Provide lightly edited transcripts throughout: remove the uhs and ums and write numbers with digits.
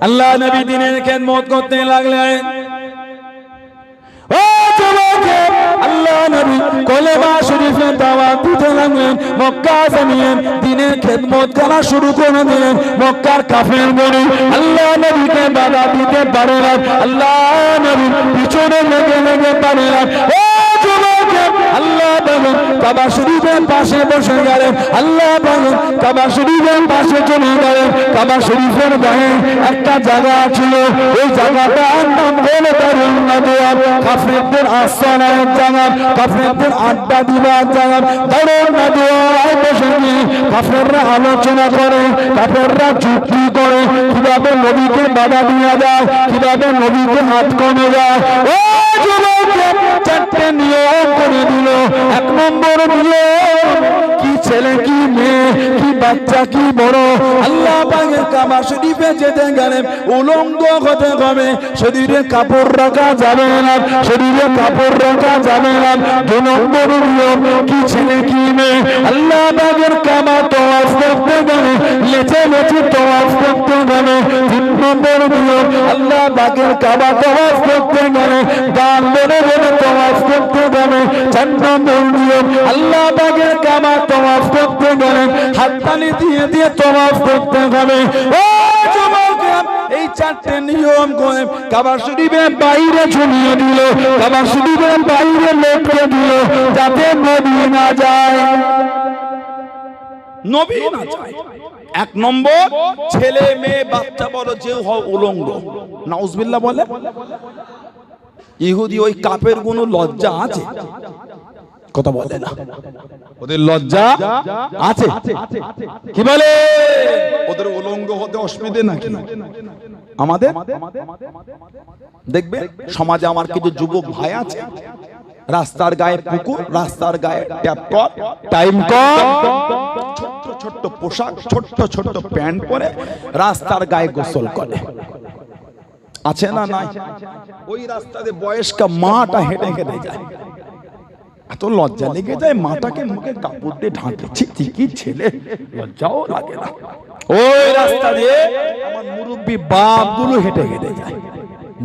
আল্লাহ নবী দিনের খেদমত করতে লাগলেন। ও যুবক, আল্লাহ নবী কলেমা শরীফে দাওয়াত দিতে লাগলেন। মক্কা জমিন দিনের খেদমত করা শুরু করে দিলেন। মক্কার কাফের বনি আল্লাহ নবীকে বাধা দিতে পারে না। আল্লাহ নবী পিছনে লেগে লেগে পারে না। ও যুবক, আল্লাহ বলেন কাবা শরীফের পাশে বসে গেলেন। আল্লাহ বলেন কাবা শরীফের পাশে চলে গেলেন। কাবা শরীফের গায়ে একটা জায়গা ছিল, ওই জায়গাটার নাম হলো দারুন নাদওয়া। কাফেরদের আস্তানার জায়গা, কাফেরদের আড্ডা দিবার জায়গা দারুন নাদওয়ায় বসে গিয়ে কাফেররা আলোচনা করে, কাফেররা যুক্তি করে কিভাবে নবীকে বাধা দেওয়া যায়, কিভাবে নবীকে হাত কমে যায়। ও যুবক, চারটে নিয়ম করে দিল। এক নম্বর নিয়ম, কি ছেলে কি মেয়ে কি বাচ্চা কি বড় আল্লাহ পাকের কাবা শরীফে যেতে গেলে উলঙ্গ হতে হবে, শরীরে কাপড় রাখা যাবে না, শরীরে কাপড় রাখা যাবে না। দুই নম্বর নিয়ম, কি ছেলে কি মেয়ে আল্লাহ পাকের কাবা তওয়াফ করতে গেলে লেচে লেচে তওয়াফ করতে গেলে। তিন নম্বর নিয়ম, আল্লাহ পাকের কাবা তওয়াফ করতে গেলে গান বলে বলে তওয়াফ করতে গেলে। চার নম্বর নিয়ম, আল্লাহ পাকের কাবা তওয়াফ করতে গেলে হাততালি দিয়ে দিয়ে তওয়াফ করতে হবে। ও যুবক, এই চারটে নিয়ম করে কাবা শরীফের বাইরে ঝুলিয়ে দিল, কাবা শরীফের বাইরে লটকে দিল, যাতে নবী না যায়, নবী না যায়। এক নম্বর, ছেলে মেয়ে বাচ্চা বড় যে হয় উলঙ্গ। নাউজুবিল্লাহ বলে। ইহুদি ওই কাপের কোনো লজ্জা আছে? কথা বলে না। ওদের লজ্জা আছে? কি বলে? ওদের উলঙ্গ হতে অসুবিধে নাকি? আমাদের দেখবে সমাজে আমার কিছু যুবক ভাই আছে, রাস্তার গায়ে পুকুর, রাস্তার গায়ে ট্যাপ কল, টাইম কল, ছোট্ট ছোট্ট পোশাক, ছোট্ট ছোট্ট প্যান্ট পরে রাস্তার গায়ে গোসল করে। আছে না নাই? ওই রাস্তাতে বয়স্কা মাটা হেঁটে হেঁটে যায়, এত লজ্জা লেগে যায় মাটাকে মুখে কাপড় দিয়ে ঢাকে। কি ছেলে, লজ্জাও লাগে না। ওই রাস্তা দিয়ে আমার মুরব্বী বাপ গুলো হেঁটে হেঁটে যায়,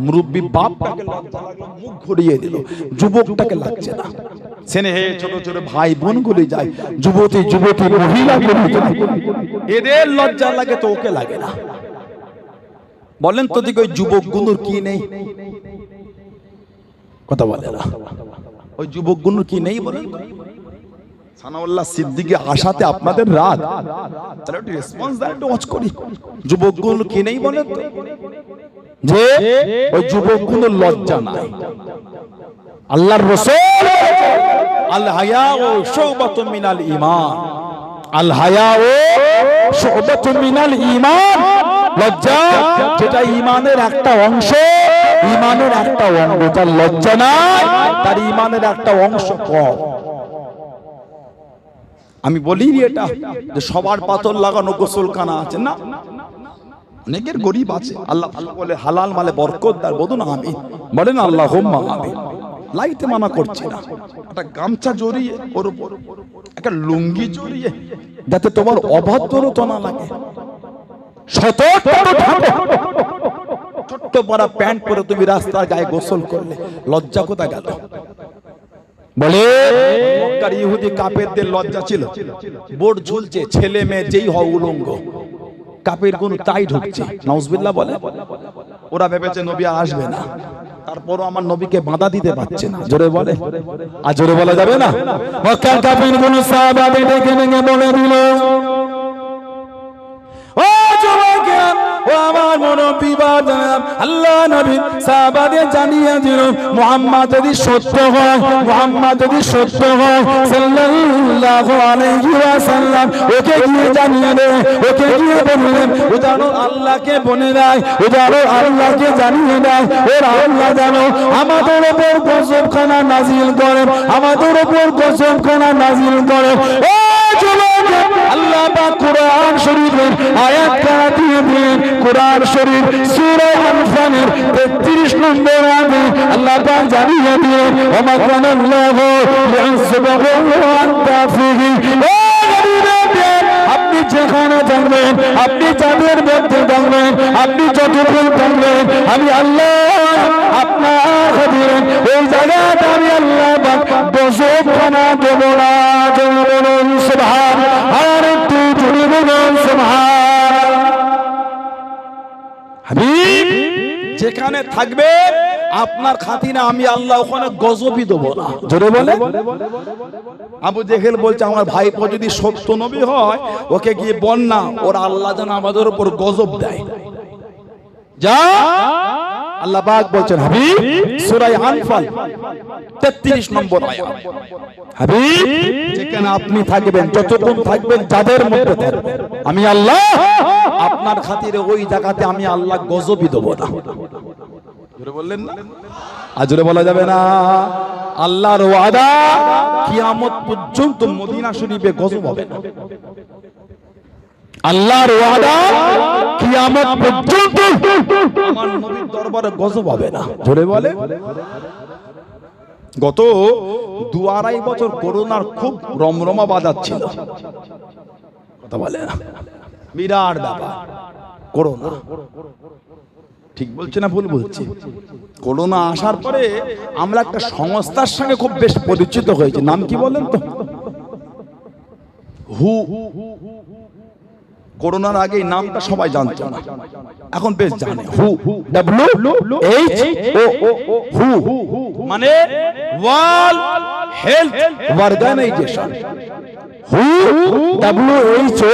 মুরব্বী বাপটাকে লজ্জা লাগলো, মুখ ঘুরিয়ে দিল, যুবকটাকে লাগছে না। স্নেহে ছোট ছোট ভাই বোন গুলি যায়, যুবতী যুবতী মহিলা গুলি যায়, এদের লজ্জা লাগে তো ওকে লাগে না। বলেন তো দিকে ওই যুবক গুলোর কি নেই? কথা বলে না। ওই যুবক গুলোর কি নেই বলেন? সানাউল্লাহ সিদ্দিকী আশাতে আপনাদের রাত, তাহলে একটু রেসপন্স দেন, একটু ওয়াচ করি। যুবক গুলো কি নেই বলেন তো? যে ওই যুবক গুলোর লজ্জা নাই। আল্লাহর রাসূল আল হায়াউ শুবাতুম মিনাল ঈমান, আল হায়াউ শুবাতুম মিনাল ঈমান, লজ্জা যেটা ঈমানের একটা অংশ, ঈমানের একটা অঙ্গ। তার লজ্জা নাই, তার ঈমানের একটা অংশ কম। আমি বলি এটা যে সবার পাথর লাগানো গোসলখানা আছে না, অনেকের গরিব আছে। আল্লাহ বলে হালাল মালে বরকত দার, বলুন আমিন, বলেন আল্লাহুম্মা আমিন। লাইতে মানা করছি না, একটা গামছা জড়িয়ে ওর উপর একটা লুঙ্গি জড়িয়ে, যাতে তোমার অভদ্রতা না লাগে। ছোট্ট পরা প্যান্ট পরে তুমি রাস্তার গায়ে গোসল করলে লজ্জা কোথায় গেল? বলে মক্কার ইহুদি কাফেরদের লজ্জা ছিল, বোর্ড ঝুলছে, ছেলে মেয়ে যেই হয় উলঙ্গ, কাফের গুলো তাই ঢুকছে। নাউজুবিল্লাহ বলে। ওরা ভেবেছে নবী আসবে না, তারপরও আমার নবীকে বাধা দিতে পারছে না। জোরে বলে, আর জোরে বলা যাবে না। মক্কার কাফের গুলো সাহাবাদের ডেকে ডেকে বলে দিল, ও যুবকেরা, ও আমার মুরব্বি বাজারা, আল্লাহ নবী সাহাবাদের জানিয়ে দিল মুহাম্মদ যদি সত্য হয়, মুহাম্মদ যদি সত্য হয় সাল্লাল্লাহু আলাইহি ওয়াসাল্লাম, ওকে গিয়ে জানিয়ে দে, ওকে গিয়ে বললেন, ও জানো আল্লাহকে বলে দেয়, ও জানো আল্লাহকে জানিয়ে দেয়, ওর আল্লাহ জানো আমাদের উপর গজবখানা নাজিল করেন, আমাদের উপর গজবখানা নাজিল করেন। ও যুবক, আল্লাহ পাক কুরআন শরীফের আয়াত কারা দিয়ে দিলেন। কুরআন শরীফ সূরা আনফালের 33 নম্বর আয়াতে আল্লাহ পাক জানিয়ে দিলেন, ওয়া মা কানা আল্লাহু লিইউযিবাহুম ওয়া আনতা ফীহি। ও নবী, আপনি যেখানে থাকবেন, আপনি যাদের মধ্যে থাকবেন, আপনি যতক্ষণ থাকবেন, আমি আল্লাহ আপনার খাতিরে ওই জায়গাটা আমি আল্লাহ গজবখানা দেব না। বলুন সুবহান। আর একটু জোরে বলুন সুবহান। হাবিব যেখানে থাকবে আপনার খাতিরে আমি আল্লাহ ওখানে গজবই দেবো না। জোরে বলে। আবু জেহেল বলছে আমার ভাইপো যদি সত্য নবী হয় ওকে গিয়ে বল না, ওর আল্লাহ যেন আমাদের উপর গজব দেয়। যা আল্লাহ পাক বলছেন হাবিব সূরা আনফাল 33 নম্বর আয়াত, হাবিব যেখানে আপনি থাকবেন, যতক্ষণ থাকবেন, যাদের মধ্যে থাকবেন, আমি আল্লাহ আপনার খাতিরে ওই জায়গাতে আমি আল্লাহ গজবই দেব না। জোরে বললেন না? আজরে বলা যাবে না। আল্লাহর ওয়াদা কিয়ামত পর্যন্ত মদিনা শরীফে গজব হবে না। আল্লাহর ওয়াদা কিয়ামত পর্যন্ত আমার নবীর দরবারে গজব হবে না। জোরে বলে। গত 2-2.5 বছর করোনার খুব রমরমা বাজাচ্ছিল, কথা বলে না, বিরাট ব্যাপার করোনা। ঠিক বলছে না ভুল বলছি? করোনা আসার পরে আমরা একটা সংস্থার সঙ্গে খুব বেশ পরিচিত হয়েছি। নাম কি বলেন তো? হু। করোনার আগে এই নামটা সবাই জানতো না, এখন বেশ জানে। হু, WHO, হু মানে ওয়ার্ল্ড হেলথ অর্গানাইজেশন। হু WHO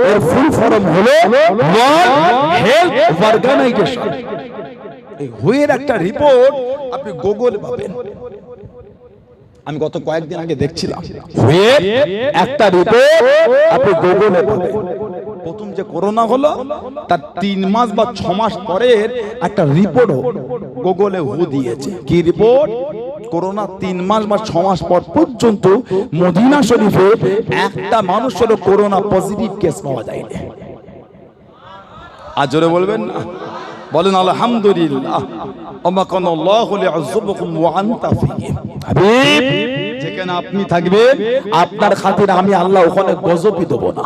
এর ফুল ফর্ম হলো ওয়ার্ল্ড হেলথ অর্গানাইজেশন। এই হু এর একটা রিপোর্ট আপনি গুগলে পাবেন। আমি গত কয়েকদিন আগে দেখছিলাম হু এর একটা রিপোর্ট আপনি গুগলে পাবেন। প্রথম যে করোনা হলো তার 3 মাস বা 6 মাস পরের একটা রিপোর্ট গুগলে হু দিয়েছে। কি রিপোর্ট? করোনা 3 মাস বা 6 মাস পর পর্যন্ত মদিনা শরীফে একটা মানুষেরও করোনা পজিটিভ কেস পাওয়া যায়নি। আর জোরে বলবেন না? বলেন আলহামদুলিল্লাহ। আমাকানাল্লাহু লিআযযুবকুম ওয়া আনতা ফীহিম। হাবিব যেখানে আপনি থাকবেন আপনার খাতিরে আমি আল্লাহ ওখানে গজবই দেব না।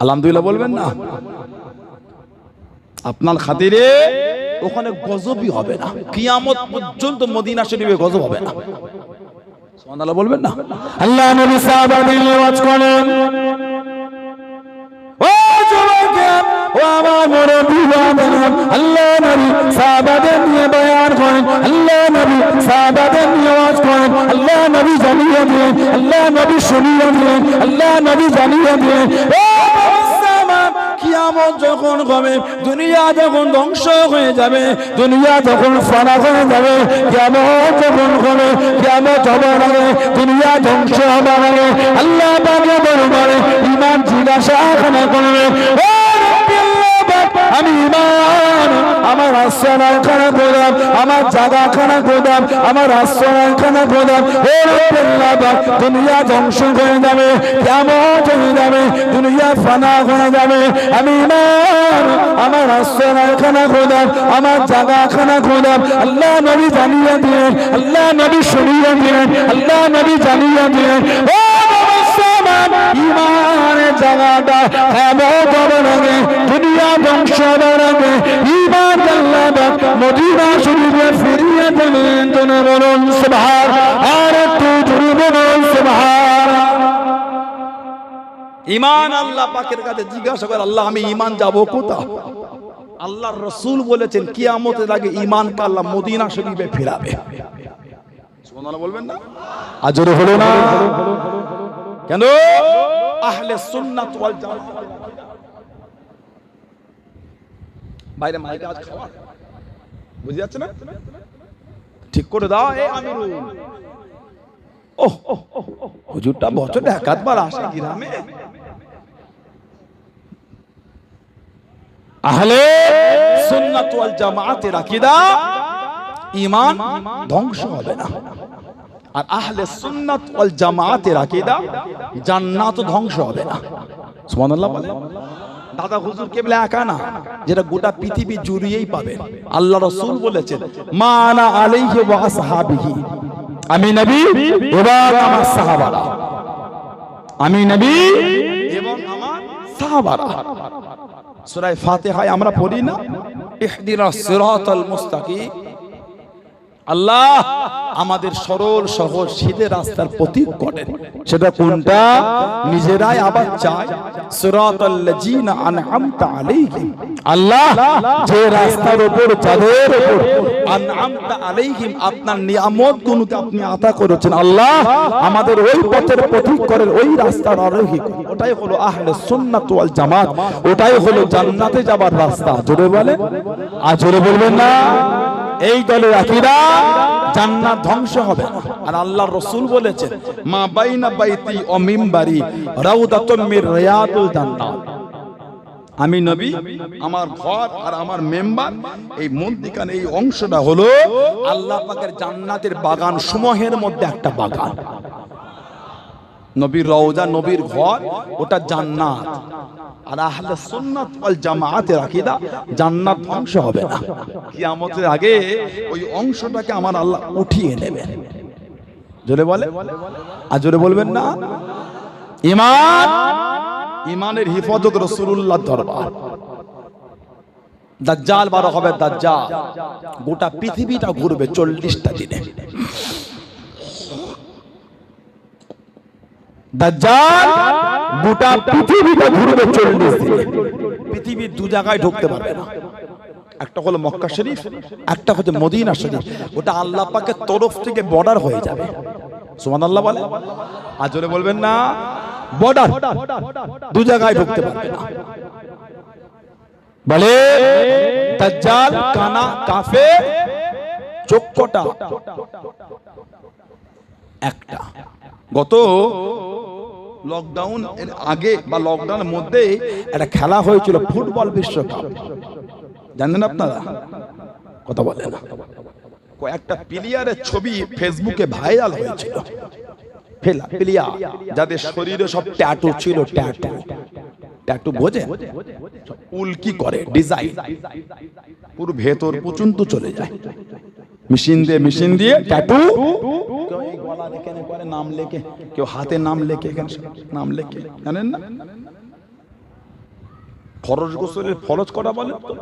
আলহামদুলিল্লাহ বলবেন না? আপনার খাতিরে ওখানে গজবই হবে না। কিয়ামত পর্যন্ত মদিনা শরীফে গজব হবে না। সুবহানাল্লাহ বলবেন না? আল্লাহ নবী সাহাবাদের ওয়াজ করেন, ও যুবকেরা, ও আমার মুরব্বি বাবারা, আল্লাহ নবী সাহাবাদের নিয়ে বয়ান করেন, আল্লাহ নবী সাহাবাদের নিয়ে ওয়াজ করেন, আল্লাহ নবী জানিয়ে দিলেন, আল্লাহ নবী শুনিয়ে দিলেন, আল্লাহ নবী জানিয়ে দিলেন, কিয়ামত যখন হবে, দুনিয়া যখন ধ্বংস হয়ে যাবে, দুনিয়া যখন ফানা হয়ে যাবে, কিয়ামত যখন হবে, কিয়ামত হবার আগে, দুনিয়া ধ্বংস হবার আগে আল্লাহ পাকের দরবারে ঈমান জিজ্ঞাসা করবে, ও আমি ঈমান, আমার আশ্রয়খানা গোদাম, আমার জায়গাখানা গোদাম, আমার আশ্রয়খানা গোদাম, ও আল্লাহ পাক দুনিয়া ধ্বংস হয়ে যাবে, কিয়ামত হয়ে যাবে, দুনিয়া ফানা হয়ে যাবে, আমি ঈমান, আমার আশ্রয়খানা গোদাম, আমার জায়গাখানা গোদাম, আল্লাহ নবী জানিয়ে দিলেন, আল্লাহ নবী শুনিয়ে দিলেন, আল্লাহ নবী জানিয়ে দিলেন, ও ঈমানের জায়গাটা কিয়ামত হবার আগে, দুনিয়া ধ্বংস হবার আগে ঈমান আল্লাহ পাক মদিনা শরীফে ফিরিয়ে দিলেন। তোমরা বলুন সুবহান। আর একটু জোরে বলুন সুবহান। ঈমান আল্লাহ পাকের কাছে জিজ্ঞাসা করে, আল্লাহ আমি ঈমান যাব কোথায়? আল্লাহর রাসূল বলেছেন কিয়ামতের আগে ঈমানকে আল্লাহ মদিনা শরীফে ফিরাবে। সুবহানাল্লাহ বলবেন না? আজরে হলো না কেন? আহলে সুন্নাত ওয়াল জামাত। বাইরে মাইকে আজ খাওয়া বুঝে যাচ্ছে না? ঠিক করে দাও। এই আমিরুল, ওহ হুজুরটা বছরে একাধবার আসে গ্রামে। আহলে সুন্নাত ওয়াল জামাতের আকীদা ঈমান ধ্বংস হবে না। আর আহলে সুন্নাত ওয়াল জামাতের আকীদা জান্নাত ধ্বংস হবে না। সুবহানাল্লাহ বলেন। দাদা হুজুর কেবল একা না, যেটা গোটা পৃথিবী জুড়িয়েই পাবেন। আল্লাহ রাসূল বলেছেন মা আনা আলাইহি ওয়া আসহাবিহি, আমি নবী এবং আমার সাহাবারা, আমি নবী এবং আমার সাহাবারা সূরা ফাতিহায় আমরা পড়ি না, ইহদিনাস সিরাতাল মুস্তাকিম, আল্লাহ আমাদের সরল সহজ সিধে রাস্তার প্রতীক করেন। সেটা কোনটা? নিজেরাই আবার চায় সিরাতাল লাযিনা আনআমতা আলাইহিম, আল্লাহ যে রাস্তার উপর যাদের উপর আনআমতা আলাইহিম আপনার নিয়ামত গুলোকে আপনি আতা করেছেন, আল্লাহ আমাদের ওই পথের প্রতীক করেন, ওই রাস্তার আরোহী। ওটাই হলো আহলে সুন্নাত ওয়াল জামাত, ওটাই হলো জান্নাতে যাবার রাস্তা। জোরে বলে, আর জোরে বলবেন না। এই দলের আকীদা জান্নাত ধ্বংস হবে না। আর আল্লাহর রাসূল বলেছেন মা বাইনা বাইতি ও মিম্বারি রাউদাতুম মির রিয়াদুল জান্নাত, আমি নবী, আমার ঘর আর আমার মেম্বার, এই মধ্যিখান এই অংশটা হলো আল্লাহ পাকের জান্নাতের বাগান সমূহের মধ্যে একটা বাগান। নবীর রওজা, নবীর ঘর, ওটা জান্নাত। আর আহলে সুন্নাত ওয়াল জামাতের আকীদা জান্নাত ধ্বংস হবে না, কিয়ামতের আগে ওই অংশটাকে আমার আল্লাহ উঠিয়ে নেবেন। জোরে বলে, আর জোরে বলবেন না। ঈমান, ঈমানের হিফাজত রাসূলুল্লাহর দরবার। দাজ্জাল বারো হবে, দাজ্জাল গোটা পৃথিবীটা ঘুরবে 40টা দিনে। দাজ্জাল গোটা পৃথিবীটা ঘুরবে 40 দিনে। পৃথিবীর দু জায়গায় ঢুকতে পারবে না, একটা হলো মক্কা শরীফ, একটা হচ্ছে মদিনা শরীফ। ওটা আল্লাহ পাকের তরফ থেকে বর্ডার হয়ে যাবে। সুবহানাল্লাহ বলে, আর জোরে বলবেন না। বর্ডার, দু জায়গায় ঢুকতে পারবে না। বলে দাজ্জাল কানা, কাফের, চোখটা একটা। গত লকডাউন এর আগে বা লকডাউনের মধ্যে একটা খেলা হয়েছিল ফুটবল বিশ্বকাপ, জানেন আপনারা? কথা বলে না। কয়েকটা প্লেয়ারের ছবি ফেসবুকে ভাইরাল হয়েছিল। প্লেয়ার যাদের শরীরে সব ট্যাটু ছিল, ট্যাটু, ট্যাটু বোঝে, উল্কি করে ডিজাইন, পুরো ভেতর পর্যন্ত চলে যায়। মেশিন দিয়ে ট্যাটু, কেউ এই গলা এখানে করে নাম লেখে, কেউ হাতে নাম লেখে, এখানে নাম লেখে। জানেন না ফরজ গোসলের ফরজ কটা বলেন তো?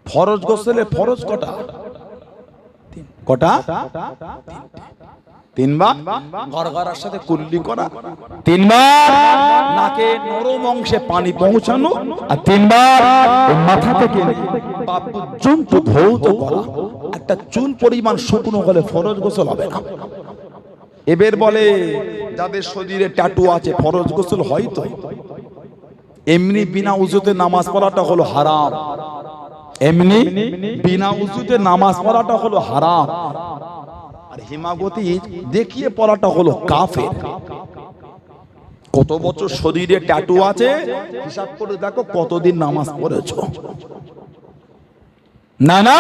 ফরজ গোসলের ফরজ কটা? কটা? তিনবার। গড়গড়ার সাথে কুল্লি করা, তিনবার নাকে নরম অংশে পানি পৌঁছানো, আর তিনবার মাথা থেকে পা পর্যন্ত ধৌত করা। একটা চুল পরিমাণ শুকনো হলে ফরজ গোসল হবে না। এবার বলে যাদের শরীরে ট্যাটু আছে ফরজ গোসল হয় তো? এমনি বিনা উযুতে নামাজ পড়াটা হলো হারাম। এমনি বিনা উযুতে নামাজ পড়াটা হলো হারাম। আর হিমাগতি দেখিয়ে পড়াটা হলো কাফের। কত বছর শরীরে ট্যাটু আছে হিসাব করে দেখো কতদিন নামাজ পড়েছো। না না,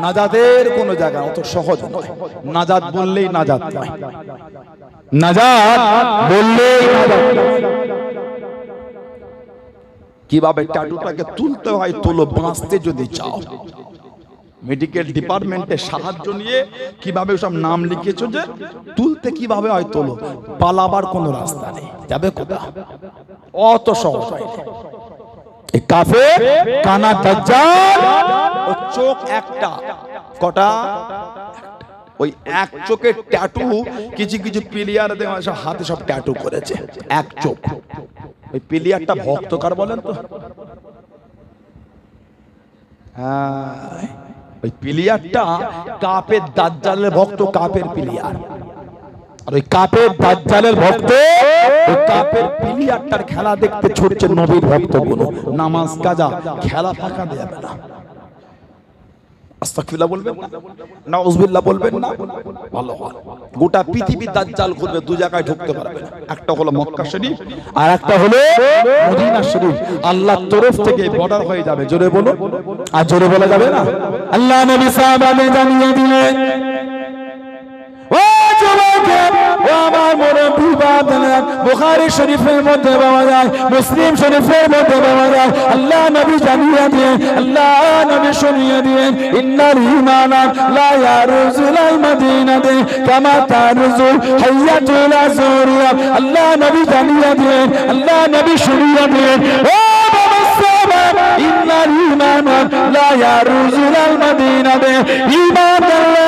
নাজাতের কোন জায়গা অত সহজ নয়। নাজাত বললেই নাজাত নয়, নাজাত বললেই নাজাত নয়। কিভাবে ট্যাটুটাকে তুলতে হয় তোলো, বাঁচতে যদি চাও। মেডিকেল ডিপার্টমেন্টের সাহায্য নিয়ে কিভাবে সব নাম লিখেছো, যে তুলতে কিভাবে হয় তোলো। পালাবার কোন রাস্তা নেই, যাবে কোথা? অত সহজ হয়। এই কাফের কানা দাজ্জাল, ও চোখ একটা, কটা? ওই এক চোখের ট্যাটু কিছু কিছু প্লেয়ার হাতে সব ট্যাটু করেছে, এক চোখ। ওই প্লেয়ারটা ভক্ত কার বলেন তো? ওই প্লেয়ারটা কাফের দাজ্জালের ভক্ত, কাফের প্লেয়ার। আর ওই কাফের দাজ্জালের ভক্ত, ওই কাফের প্লেয়ারটার খেলা দেখতে ছুটছে নবীর ভক্তগুলো। নামাজ কাজা খেলা ফাঁকা দেবে না। আস্তাগফিরুল্লাহ বলবেন না, নাউযুবিল্লাহ বলবেন না। ভালো হয়। গোটা পৃথিবী দাজ্জাল ঘুরবে, দু জায়গায় ঢুকতে পারবে না। একটা হলো মক্কা শরীফ, আর একটা হলো মদিনা শরীফ। আল্লাহর তরফ থেকে বর্ডার হয়ে যাবে। জোরে বলো, আর জোরে বলা যাবে না। আল্লাহ নবী সাহাবাদের জানিয়ে দিলেন, ও যুবক, ও ও আমার মুরব্বি বাবারা, বুখারী শরীফের মধ্যে পাওয়া যায়, মুসলিম শরীফের মধ্যে পাওয়া যায়। আল্লাহ নবী জানিয়ে দিয়েন, আল্লাহ নবী শুনিয়ে দিয়েন, ইন্নাল ঈমানা লা ইয়ারুজুল মাদিনাতে কামা তারুজুল হাইয়াতুল আযুরিয়া। আল্লাহ নবী জানিয়ে দিয়েন, আল্লাহ নবী শুনিয়ে দিয়েন, ও বাবা সাহাবা, ইন্নাল ঈমানা লা ইয়ারুজুল মাদিনাতে, ঈমান আল্লাহ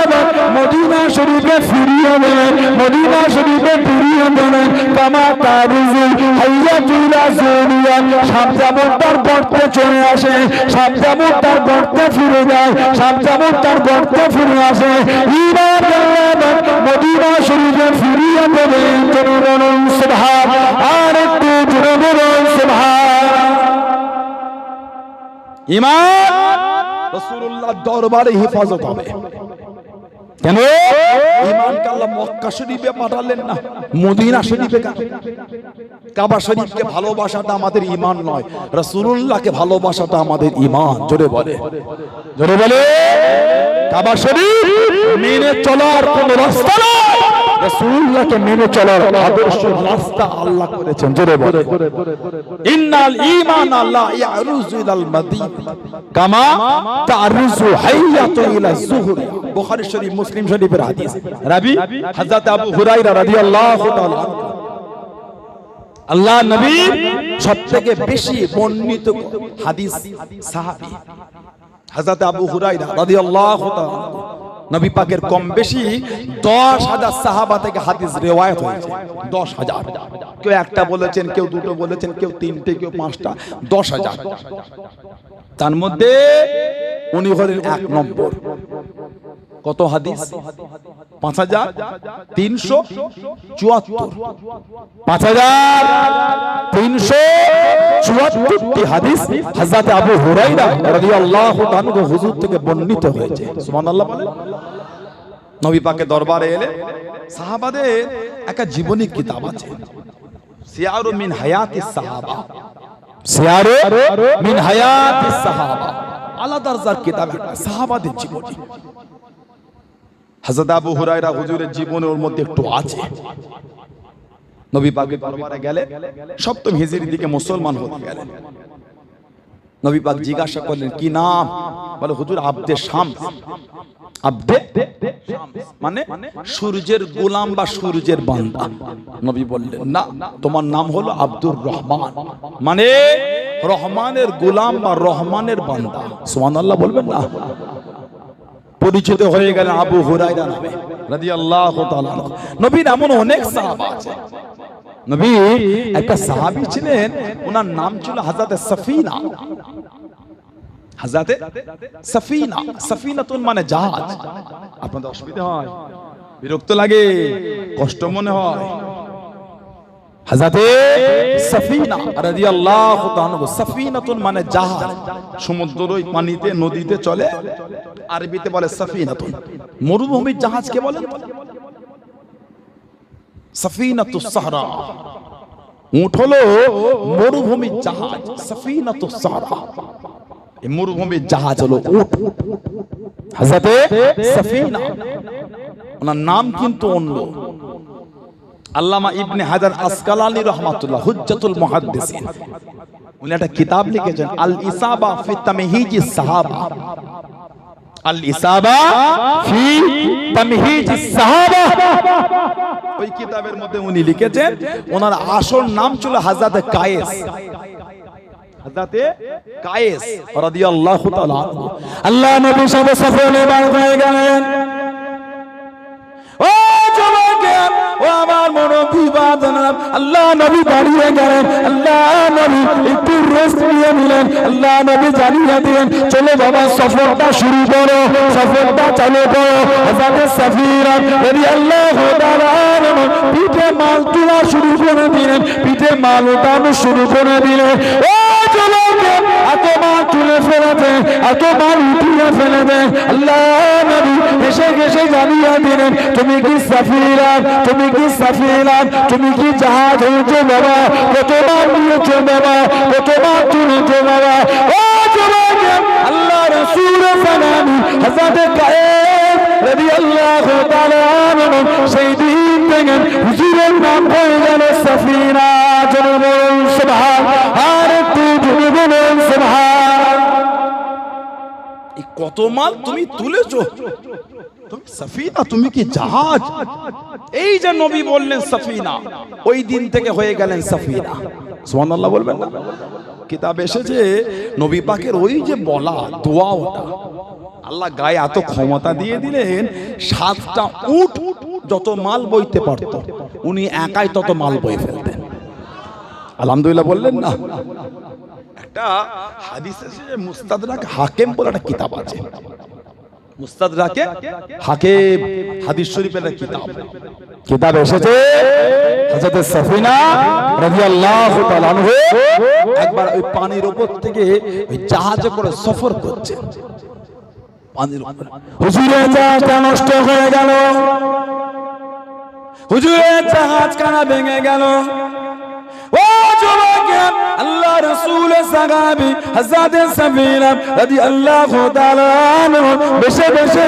মদিনা শরীফে ফিরিয়ে দেন, মদিনা শরীফে ফিরিয়ে দেন কামা তারুজুল হাইয়াতুল আযুরিয়া। সাবজামুতার গর্তে চলে আসে, সাবজামুতার গর্তে ফিরে যায়, সাবজামুতার গর্তে ফিরে আসে। ঈমান আল্লাহ মদিনা শরীফে ফিরিয়ে দেন। জোরে বলুন সুবহান, আর একটু জোরে বলুন সুবহান। ঈমান রাসূলুল্লাহর দরবারে হেফাজত হবে। কেন? ঈমানকে আল্লাহ মক্কা শরীফে পাঠালেন না, মদিনা শরীফে। কাবা শরীফকে ভালোবাসাটা আমাদের ঈমান নয়, রাসূলুল্লাহকে ভালোবাসাটা আমাদের ঈমান। জোরে বলে, জোরে বলে। কাবা শরীফ মেনে চলার কোন রাস্তা নয়, রাসূলুল্লাহকে মেনে চলার আদর্শ রাস্তা আল্লাহ করেছেন। জোরে বলে, ইন্নাল ঈমানা লা ইয়ারুজু ইলাল মাদিনা কামা তারুজু হাইয়াতু ইলা যুহরি। বুখারী শরীফ, মুসলিম শরীফের হাদিস। রাবি হযরত আবু হুরায়রা রাদিয়াল্লাহু তাআলা। আল্লাহ নবী সবথেকে বেশি বর্ণিত হাদিস সাহাবী হযরত আবু হুরায়রা রাদিয়াল্লাহু তাআলা। নবী পাকের কম বেশি 10,000 সাহাবা থেকে হাদিস রিওয়ায়াত হয়েছে। 10,000। কেউ একটা বলেছেন, কেউ দুটো বলেছেন, কেউ তিনটে, কেউ পাঁচটা। 10,000। তার মধ্যে উনি হলেন 1 নম্বর। কত হাদিস? 5,374। 5,374টি হাদিস হযরত আবু হুরায়রা রাদিয়াল্লাহু তাআলা হুজুর থেকে বর্ণিত হয়েছে। সুবহানাল্লাহ বলেন। নবী পাকের দরবারে এলে সাহাবাদের একটা জীবনী কিতাব আছে, সিয়ারু মিন হায়াতিস সাহাবা। সিয়ারু মিন হায়াতিস সাহাবা, আলা দরজার কিতাব, সাহাবাদের জীবনী। হযরত আবু হুরায়রা হুজুরের জীবনের মধ্যে একটু আছে। নবী পাকের দরবারে গেলে 7ম হিজরির দিকে মুসলমান হতে গেলেন। নবী পাক জিজ্ঞাসা করলেন, কি নাম? বলে, হুজুর আব্দে শামস। আব্দে শামস মানে সূর্যের গোলাম বা সূর্যের বান্দা। নবী বললেন, না, তোমার নাম হলো আব্দুর রহমান, মানে রহমানের গোলাম বা রহমানের বান্দা। সুবহানাল্লাহ বলবেন না? পরিচিত হয়ে গেলেন আবু হুরায়রা নামে রাদিয়াল্লাহু তাআলা। নবীর এমন অনেক সাহাবা আছে। নবী একটা সাহাবী ছিলেন, ওনার নাম ছিল হযরত সাফিনা। হযরত সাফিনা, সাফিনাতুন মানে জাহাজ। আপনাদের অসুবিধা হয়, বিরক্ত লাগে, কষ্ট মনে হয়? হযরত সাফিনা রাদিয়াল্লাহু তাআলা। সাফিনাতুন মানে জাহাজ, সমুদ্রের পানিতে, নদীতে চলে, আরবিতে বলে সাফিনাতুন। মরুভূমির জাহাজকে বলেন সাফিনাতুস সাহরা। উট হলো মরুভূমির জাহাজ, সাফিনাতুস সাহরা। এই মরুভূমির জাহাজ হলো উট। হযরত সাফিনা, ওনার নাম কিন্তু অন্য। আল্লামা ইবনে হাজার আসকালানী রাহমাতুল্লাহ, হুজ্জাতুল মুহাদ্দিসিন, উনি একটা কিতাব লিখেছেন, আল ইসাবা ফি তামহিজিস সাহাবা। আল ইসাবা ফি তামহিজিস সাহাবা, ওই কিতাবের মধ্যে উনি লিখেছেন, ওনার আসল নাম ছিল হযরত কায়েস। হযরত কায়েস রাদিয়াল্লাহু তাআলা। আল্লাহ নবী সাথে সফরে বার হয়ে গেলেন। ও যুবকেরা, ও আমার মুরব্বি বাজারা, আল্লাহ নবী দাঁড়িয়ে গেলেন। আল্লাহ নবী একটু রেস্ট নিয়ে নিলেন। আল্লাহ নবী জানিয়ে দিলেন, চলো বাবা, সফরটা শুরু করো, সফরটা চালু করো। হযরত সাফিরা রাদিয়াল্লাহু তাআলা পিঠে মাল তোলা শুরু করে দিলেন, পিঠে মাল উঠানো শুরু করে দিলেন। ও যুবকেরা, এত মাল তুলে ফেলেছে, এত মাল উঠিয়ে ফেলেছে। আল্লাহ নবী হেসে হেসে জানিয়ে দিলেন, তুমি কি সাফিরা, তুমি কি সাফিরা, তুমি কি জাহাজ হয়েছো বাবা? কত মাল নিয়েছো বাবা? কত মাল তুলেছো বাবা? ও যুবকেরা, আল্লাহ রাসূলের সালামি হযরত কায়েস রাদিয়াল্লাহু তাআলা সেই দিন থেকে হুজুরের নাম হয়ে গেল সাফিনা। জোরে বলুন সুবহান, আর একটু জোরে বলুন সুবহান। এই কত মাল তুমি তুলেছো, তুমি সাফিনা, তুমি কি জাহাজ? এই যে নবী বললেন সাফিনা, ওই দিন থেকে হয়ে গেলেন সাফিনা। সুবহানাল্লাহ বলবেন না? কিতাব এসেছে নবী পাকের ওই যে বলা দোয়া, ওটা আল্লাহ গায়ে এত ক্ষমতা দিয়ে দিলেন, 7টা উট যত মাল বইতে পারত উনি একাই তত মাল বই ফেলতেন। আলহামদুলিল্লাহ বললেন না? একটা হাদিস আছে যে মুস্তাদরাক হাকিম বলে একটা কিতাব আছে, মুস্তাদরাকে হাকিম হাদিস শরীফের কিতাব এসেছে। হযরত সাফিনা রাদিয়াল্লাহু তাআলা আনহু একবার ওই পানির উপর থেকে ওই জাহাজে করে সফর করছে, পানির উপর। হুজুরের জাহাজটা নষ্ট হয়ে গেল, হুজুরের জাহাজখানা ভেঙে গেল। ও যুবকেরা, আল্লাহ রাসূলের সাহাবী হযরত সাফিনা রাদিয়াল্লাহু তাআলা আনহু বসে বসে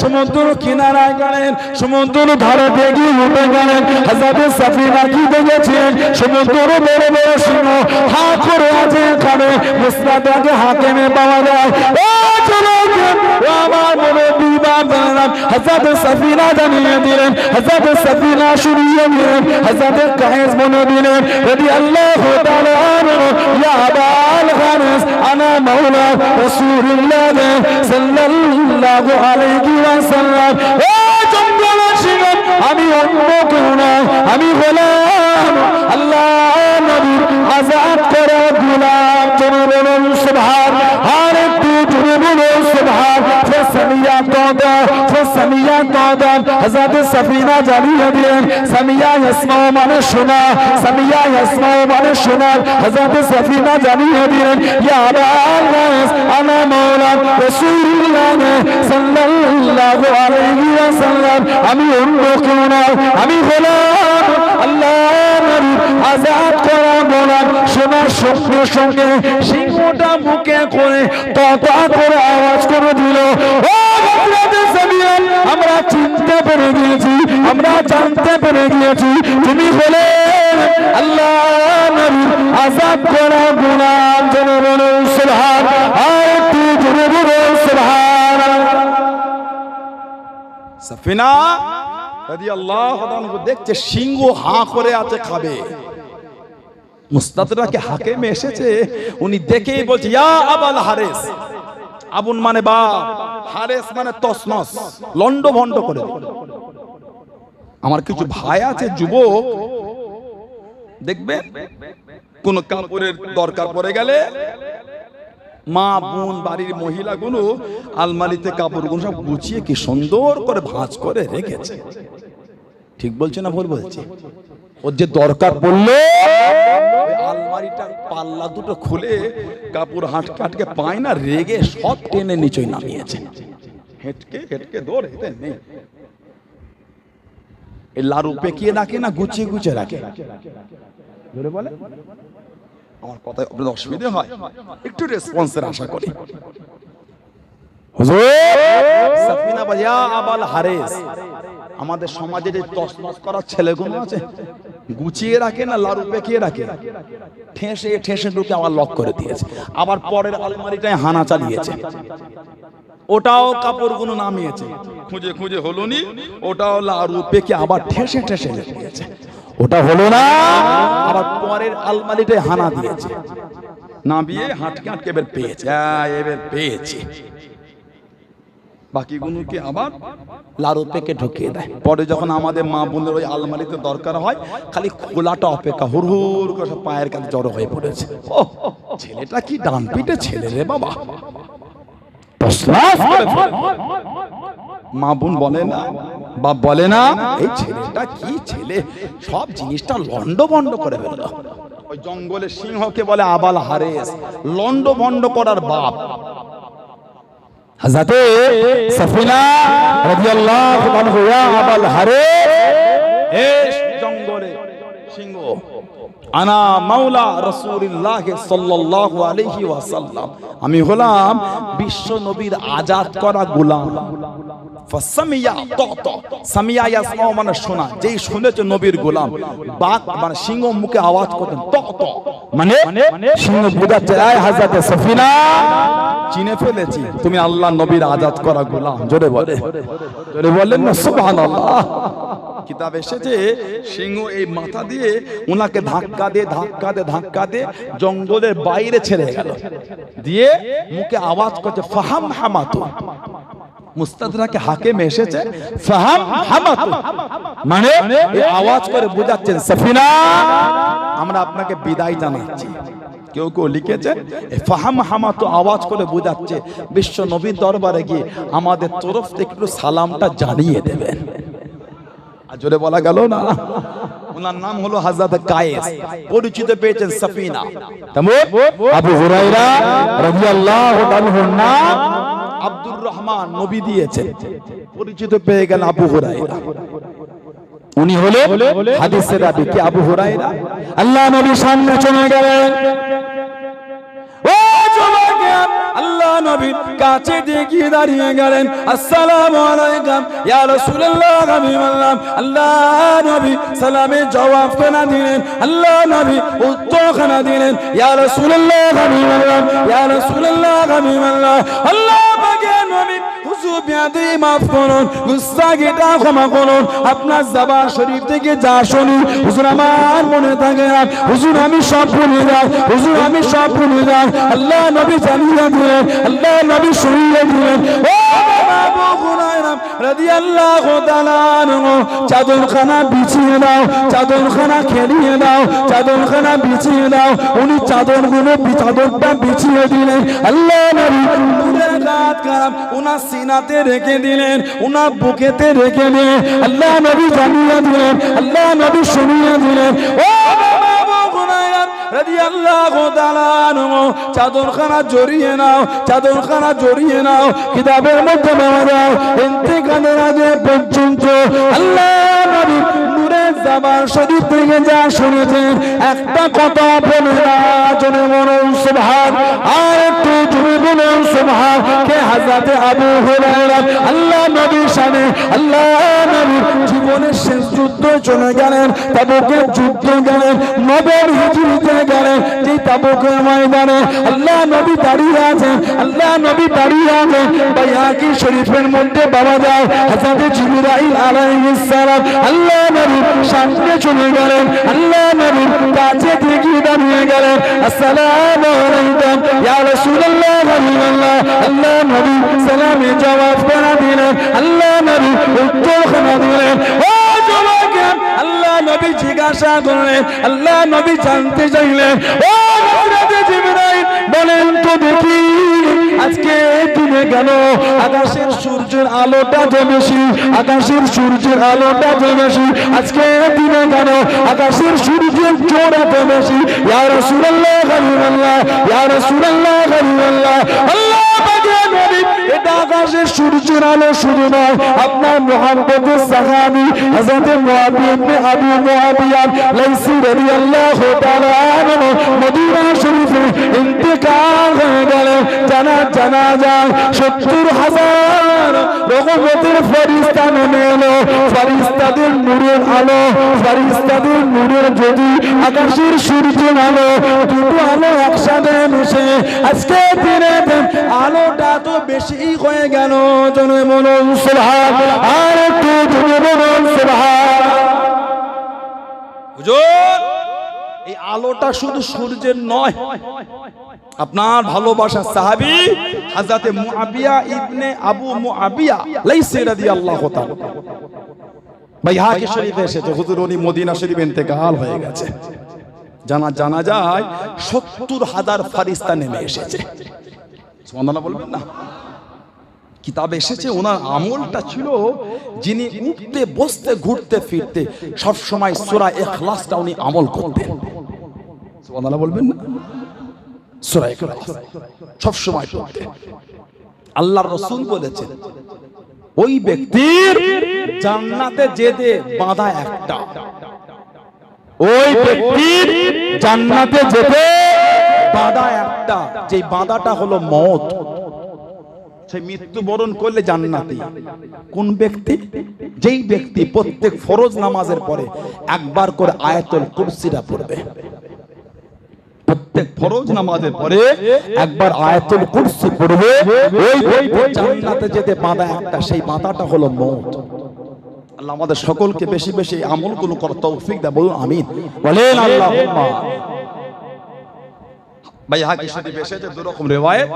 সমুদ্র কিনারায় গেলেন, সমুদ্র ধারে গিয়ে উঠে গেলেন। হযরত সাফিনা কি দেখেছেন? সমুদ্র বড় বড় সিংহ হা করে আছে এখানে। মুসনাদে হাকিমে পাওয়া যায়। ও যুবকেরা, ও আমার মুরব্বি বাবা, হযরত সাফিনা জানিয়ে দিলেন, হযরত সাফিনা শুনিয়ে দিলেন, হযরত কায়েস বলে দিলেন রাদিয়াল্লাহু তাআলা আনহু, ইয়া আবাল হারিস আনা মাওলা রাসূলুল্লাহ সাল্লাল্লাহু আলাইহি ওয়াসাল্লাম। ও জঙ্গলের সিংহ, আমি অন্য কেউ না, আমি গোলাম, আল্লাহ নবীর আযাদ করা গোলাম। জোরে বলুন সুবহান, আর একটু জোরে বলুন সুবহান। ফাসামিয়া কাদা, ফাসামিয়া কাদা, হযরত সাফিনা জানিয়ে দিলেন, সামিয়া ইয়াসমাউ মানে শোনা, সামিয়া ইয়াসমাউ মানে শোনা। হযরত সাফিনা জানিয়ে দিলেন, ইয়া আবাস আনা মাওলা রাসূলুল্লাহ সাল্লাল্লাহু আলাইহি ওয়াসাল্লাম, আমি অন্য কেউ না, আমি গোলাম, আল্লাহ নবীর আযাদ করা গোলাম। শোনার সঙ্গে সঙ্গে সিংহটা মুখে করে ততা করে আওয়াজ করে দিল, ও হযরত সাফিনা, আমরা চিনতে পেরে গিয়েছি, আমরা জানতে পেরে গিয়েছি, তুমি বলে আল্লাহ নবীর আযাদ করা গোলাম। জোরে বলুন সুবহান, আর একটু জোরে বলুন সুবহান। সাফিনা রাদিয়াল্লাহু আনহু দেখছে সিংহ হাঁ করে আছে, খাবে। মুস্তাদরাকে হাকিমে এসেছে, উনি দেখেই বলছে, ইয়া আবাল হারিস, আবুন মানে বাপ, হারিস মানে তসনস, লন্ড ভন্ড করে। আমার কিছু ভাই আছে যুবক, দেখবে কোন কাপড়ের দরকার পড়ে গেলে মা বোন বাড়ির মহিলাগুলো আলমারিতে কাপড়গুলো সব গুছিয়ে কি সুন্দর করে ভাঁজ করে রেখেছে। ঠিক বলছে না ভুল বলছে? ওর যে দরকার পড়লো আলমারিটার পাল্লা দুটো খুলে কাপড় হাঁটকে হাঁটকে পায় না, রেগে সব টেনে নিচে নামিয়েছে। হেঁটকে হেঁটকে দৌড় হেঁটে নেই, এই লারু পেকিয়ে রাখে না, গুছিয়ে গুছিয়ে রাখে। ধরে বলে আমার কথায় আপনাদের অসুবিধা হয়, একটু রেসপন্সের আশা করি। হুজুর সাফিনা বায়া আবাল হারিস, আমাদের সমাজে যে তসনস করা ছেলেগুলো আছে, গুছিয়ে রাখে না, লারু পেকিয়ে রাখে, ঠেসে ঠেসে ঢুকে আবার লক করে দিয়েছে, আবার পরের আলমারিটায় হানা চালিয়েছে, ওটাও কাপড়গুলো নামিয়েছে, খুঁজে খুঁজে হলো নি, ওটাও লারু পেকে আবার ঠেসে ঠেসে দিয়েছে, ওটা হলো না, আবার পরের আলমারিটায় হানা দিয়েছে, নামিয়ে হাঁটকে হাঁটকে এবার পেয়েছে, এবার পেয়েছে, বাকিগুলোকে আবার লারু পেকে ঢুকিয়ে দেয়। পরে যখন আমাদের মা বোনের ওই আলমারিতে দরকার হয়, খালি খোলাটা অপেক্ষা, হুর হুর করে পায়ের কাছে জড়ো হয়ে পড়েছে। ও ছেলেটা কি ডান পিঠে ছেলে রে বাবা, মা বোন বলে না, বাপ বলে না, এই ছেলেটা কি ছেলে, সব জিনিসটা লন্ড ভন্ড করে ফেলল। ওই জঙ্গলের সিংহকে বলে আবাল হারিস, লন্ড ভন্ড করার বাপ। হযরত সাফিনা রাদিয়াল্লাহু আনহা, ইয়া আবাল হারিস, জঙ্গলে সিংহ, আনা মাওলা রাসূলুল্লাহ সাল্লাল্লাহু আলাইহি ওয়াসাল্লাম, আমি হলাম বিশ্ব নবীর আজাদ করা গোলাম। ফাসামিয়া তত সামিয়া ইয়াসমাউ মানে শোনা, যেই শুনেছে নবীর গোলাম বাক মানে সিংহ মুখে আওয়াজ করতেন তত মানে সিংহ বুঝাচ্ছে এই হযরতে সফিনা চিনে ফেলেছি তুমি আল্লাহ নবীর আজাদ করা গোলাম। জোরে বলেন না সুবহানাল্লাহ। কিতাব এসেছে সিংহ এই মাথা দিয়ে উনাকে ধাক্কা দিয়ে জঙ্গলের বাইরে ছেড়ে গেল, দিয়ে মুখে আওয়াজ করছে ফাহাম হামাতু। মুস্তাদরাকে হাকিম এসেছে ফাহাম হামাতু মানে এই আওয়াজ করে বোঝাচ্ছেন সফিনা আমরা আপনাকে বিদায় জানাচ্ছি। কেউ লিখেছে ফাহাম হামাতু আওয়াজ করে বোঝাচ্ছে বিশ্ব নবীর দরবারে গিয়ে আমাদের তরফ থেকে একটু সালামটা জানিয়ে দেবেন। আর জোরে বলা গেল না। ওনার নাম হলো হযরত কায়েস, পরিচিত পেয়েছেন সফিনা। আবু হুরায়রা রাদিয়াল্লাহু আনহুর নাম আব্দুর রহমান নবী দিয়েছে, পরিচিত পেয়ে গেল আবু হুরায়রা। উনি হলেন হাদিসের রাবী কি আবু হুরায়রা। আল্লাহ নবী সামনে চলে গেলেন, ও যুবক আল্লাহ নবী কাছে দিয়ে দাঁড়িয়ে গেলেন, আসসালামু আলাইকুম ইয়া রাসূলুল্লাহ হাবিবাল্লাহ। আল্লাহ নবী সালামের জবাব খানা দিলেন, আল্লাহ নবী উত্তর খানা দিলেন, ইয়া রাসূলুল্লাহ হাবিবাল্লাহ, ইয়া রাসূলুল্লাহ হাবিবাল্লাহ। আল্লাহ পাকের নবী হুজুর বিয়াদি মাফ করুন, গুস্তাখিটা ক্ষমা করুন, আপনার জবান শরীফ থেকে যা শুনি হুজুর আমার মনে থাকে না, হুজুর আমি সব ভুলে যাই, হুজুর আমি সব ভুলে যাই। আল্লাহ নবী জানিয়ে দিলেন, আল্লাহ নবী শুনিয়ে দিলেন, ও আবু হুরায়রা রাদিয়াল্লাহু তাআলা আনহু চাদরখানা বিছিয়ে দাও, চাদরখানা খেলিয়ে দাও, চাদরখানা বিছিয়ে দাও। উনি চাদরটা বিছিয়ে দিলেন। আল্লাহ নবী নূরের গাত কাম উনার সিনাতে রেখে দিলেন, উনার বুকেতে রেখে দিলেন। আল্লাহ নবী জানিয়ে দিলেন, আল্লাহ নবী শুনিয়ে দিলেন, ও আবু হুরায়রা রাদিয়াল্লাহু তাআলা আনহু চাদরখানা জড়িয়ে নাও, চাদরখানা জড়িয়ে নাও। কিতাবের মধ্যে বলা যায় ইন্তেকালের আগে পর্যন্ত আল্লাহ নবী নূরের জবান শরীফ থেকে যা শুনেছেন একটা কথা বলে না, জনে বলুন সুবহান। আর একটু জোরে বলুন সুবহান। কে হযরতে আবু হুরায়রা আল্লাহ নবীর শানে, আল্লাহ নবী জীবনের শেষ যুদ্ধ চলে গেলেন, তাবুকের যুদ্ধ গেলেন, নবর হিজরিতে গেলেন, যে তাবুকের ময়দানে আল্লাহ নবী দাঁড়িয়ে আছেন, আল্লাহ নবী দাঁড়িয়ে আছেন। বাইহাকি শরীফের মধ্যে পাওয়া যায় হযরত জিবরাইল আলাইহিস সালাম আল্লাহ নবীর সামনে চলে গেলেন, আল্লাহ নবীর কাছে থেকে দাঁড়িয়ে গেলেন, আসসালামু আলাইকুম ইয়া রাসূলুল্লাহ হাবিবাল্লাহ। আল্লাহ নবী সালামে জবাব করে দিলেন, আল্লাহ নবী উত্তর করে দিলেন। ও যুবক আল্লাহ নবী জিজ্ঞাসা করলেন, আল্লাহ নবী জানতে চাইলেন, ও হযরত জিবরাইল বলেন তো দেখি আজকে দিনে কেন আকাশের সূর্যের আলোটা যে বেশি, আকাশের সূর্যের আলোটা যে বেশি, আজকে দিনে কেন আকাশের সূর্যের জোর এত বেশি। ইয়া রাসূলুল্লাহ হাবিবাল্লাহ, ইয়া রাসূলুল্লাহ হাবিবাল্লাহ। আল্লাহ পাকের নবী এটা আকাশের সূর্যের আলো শুধু নয়, আপনার মুহাম্মদের সাহাবী হযরত মুআবিয়া ইবনে আবি মুআবিয়া লাইসি রাদিয়াল্লাহু তাআলা আনহু মদিনা শরীফে ইন্তেকাল হয়ে গেলেন। জানাজা 70,000 রহমতের ফেরেশতা নেমে এলো, ফেরেশতাদের নূরের আলো, ফেরেশতাদের নূরের জ্যোতি, আকাশের সূর্যের আলো, দুটো আলো একসাথে মিশে আজকে দিনে আলোটা তো বেশি হয়ে গেল। জনে বলুন সুবহান। আর একটু জনে বলুন সুবহান। হুজুর এই আলোটা শুধু সূর্যের নয়, আপনার ভালোবাসার সাহাবী হযরত মুআবিয়া ইবনে আবু মুআবিয়া লাইসি রাদিয়াল্লাহু তাআলা বাইহাকি শরীফে এসেছে হুজুর উনি মদিনা শরীফে ইন্তেকাল হয়ে গেছে। জানা যায় 70,000 ফেরেশতা নেমে এসেছে। সুবহানাল্লাহ বলবেন না। কিতাবে এসেছে ওনার আমলটা ছিল যিনি উঠতে বসতে ঘুরতে ফিরতে সব সময় সূরা ইখলাসটা উনি আমল করতেন। সুবহানাল্লাহ বলবেন না। সূরা ইখলাস সব সময় পড়তেন। আল্লাহর রাসূল বলেছেন ওই ব্যক্তির জান্নাতে যেতে বাধা একটা, ওই ব্যক্তির জান্নাতে যেতে বাধা একটা, যে বাধাটা হলো মওত। সেই মৃত্যুবরণ করলে জান্নাতি। কোন ব্যক্তি? যেই ব্যক্তি প্রত্যেক ফরজ নামাজের পরে একবার করে আয়াতুল কুরসিটা পড়বে। প্রত্যেক ফরজ নামাজের পরে একবার আয়াতুল কুরসি পড়বে, ওই জান্নাতে যেতে বাধা একটা, সেই বাধাটা হলো মওত। আল্লাহ আমাদের সকলকে বেশি বেশি আমলগুলো করার তৌফিক দেয়, বলুন আমিন, বলেন আল্লাহুম্মা। ভাই হাদিস শরীফে এসেছে দুই রকম রিওয়ায়াত।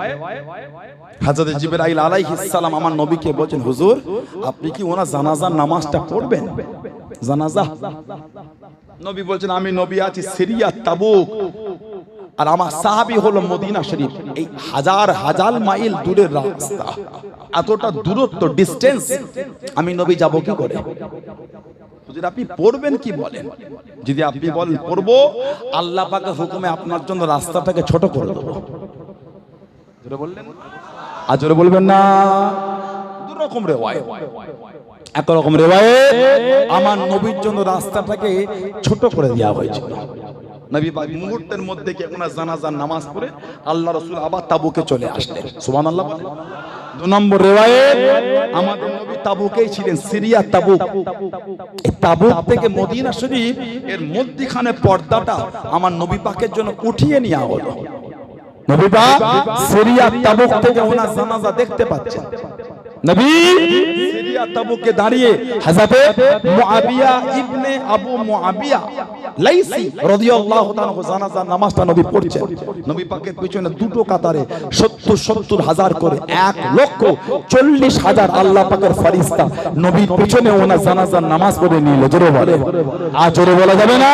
হযরত জিবরাইল আলাইহিস সালাম আমার নবীকে বলেন, হুজুর আপনি কি ওনার জানাজার নামাজটা পড়বেন? জানাজা নবী বলছেন, আমি নবী আছি সিরিয়া তাবুক, আর আমার সাহাবী হলো মদিনা শরীফ। এই হাজার হাজার মাইল দূরের রাস্তা, এতটা দূরত্ব, ডিসটেন্স, আমি নবী যাব কি করে? হুজুর আপনি পড়বেন কি বলেন? যদি আপনি বলেন পড়বো, আল্লাহ পাকের হুকুমে আপনার জন্য রাস্তাটাকে ছোট করে দেব। জোরে বললেন, আর জোরে বলবেন না। দুই রকম রিওয়ায়াত। এক রকম রিওয়ায়াত আমার নবীর জন্য রাস্তাটাকে ছোট করে দেওয়া হয়েছিল। নবী পাক মুহূর্তের মধ্যে কি ওনার জানাজার নামাজ পড়ে আল্লাহ রাসূল আবার তাবুকে চলে আসলেন। সুবহানাল্লাহ। দুই নম্বর রিওয়ায়াত, আমাদের নবী তাবুকেই ছিলেন, সিরিয়া তাবুক। এই তাবুক থেকে মদিনা শরীফ এর মধ্যখানে পর্দাটা আমার নবী পাকের জন্য উঠিয়ে নেওয়া হলো। নবী পাক সিরিয়া তাবুক থেকে ওনার জানাজা দেখতে পাচ্ছেন। নবী সিরিয়া তাবুকে দাঁড়িয়ে হযরত মুআবিয়া ইবনে আবু মুআবিয়া লাইসি রাদিয়াল্লাহু তাআলা জানাজার নামাজটা নবী পড়ছেন। নবী পাকের পিছনে দুটো কাতারে 70 হাজার করে 1,40,000 আল্লাহ পাকের ফেরেশতা নবীর পিছনে ওনার জানাজার নামাজ পড়ে নিল। জোরে বলে, আর জোরে বলা যাবে না।